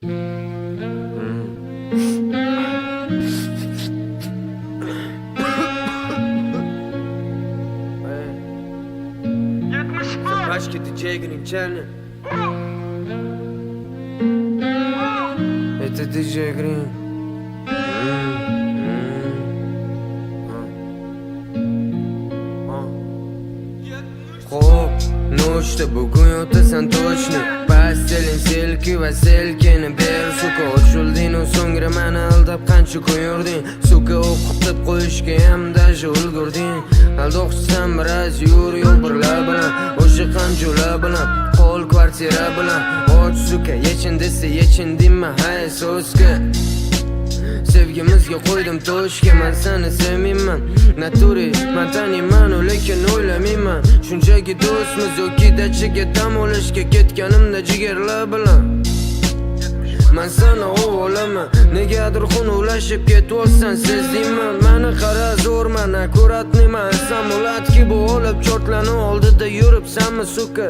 Başka diyeceğin içerine Ete diyeceğin Hop, noçta bugün yotasan точно Pastelin silki ve silkini ber suka Ochildin so'ngra mani aldab qancha kun yurding Suka o'qitib qo'yishga ham dashi ulgurding Aldoqchisan biroz yur yo'l birlar bilan O'sha qanjolar bilan qo'l kvartira bilan Och suka yechin desa yechindingmi hay so'zga Sevgimizga qo'ydim to'shga Men seni sevmayman Naturi men taniyman lekin o'ylamayman Shunchaki do'stmiz yoki dachiga dam olishga ketganimda jigarlar bilan Men sana o'g'laman Negadir xunuvlashib ketvolsan sezdingman Meni qara zo'rman akkuratniman Samolyotki bu olib chortlarni oldida yuribsanmi suka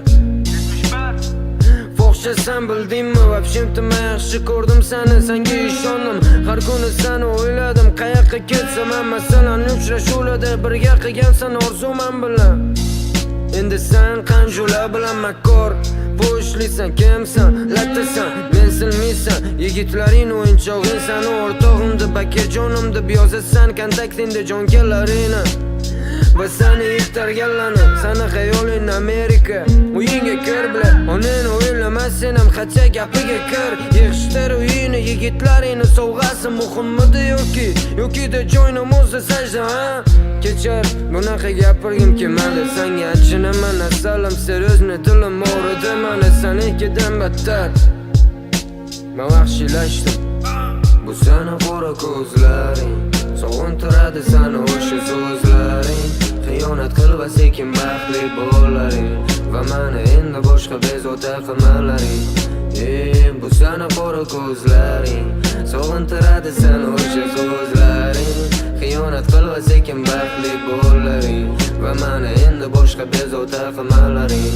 Fohshasan bildingmi Vobshem-to men yaxshi ko'rdim seni Senga ishondim Har kuni seni o'yladim Qayoqqa ketsam ham masalan uchrashuvlarda birga qilgansan orzu men bilan Endi sen qanjolar bilan makkor Bo'shlisan kimsan lattasan men silmaysan Yigitlaring o'yinchog'ing seni o'rtog'im deb akajonim deb yozasan kontaktingda jonkallaringni Va seni itarganlarni Seni xayoling Amerika Uyingga kir bila Oneni o'ylama sen ham qancha gapiga kir Yig'ishtir uyini yigitlaringni sovg'asi muhimmidi yoki da joy namozda sajda ha Kechar bunaqa gapirgim kelmadi Senga achinaman asalim seryozni dilim og'ridi mana senikidan battar Men vahshiylashdim Bu seni qora ko'zlaring Sog'intiradi seni o'sha so'zlaring Xiyonat qilib sekin baxtli bo'laring Va meni endi boshqa bezovta qilmalaring Bu seni qora ko'zlaring Sog'intiradi seni o'sha so'zlaring Xiyonat qilib sekin baxtli bo'laring Va meni endi boshqa bezovta qilmalaring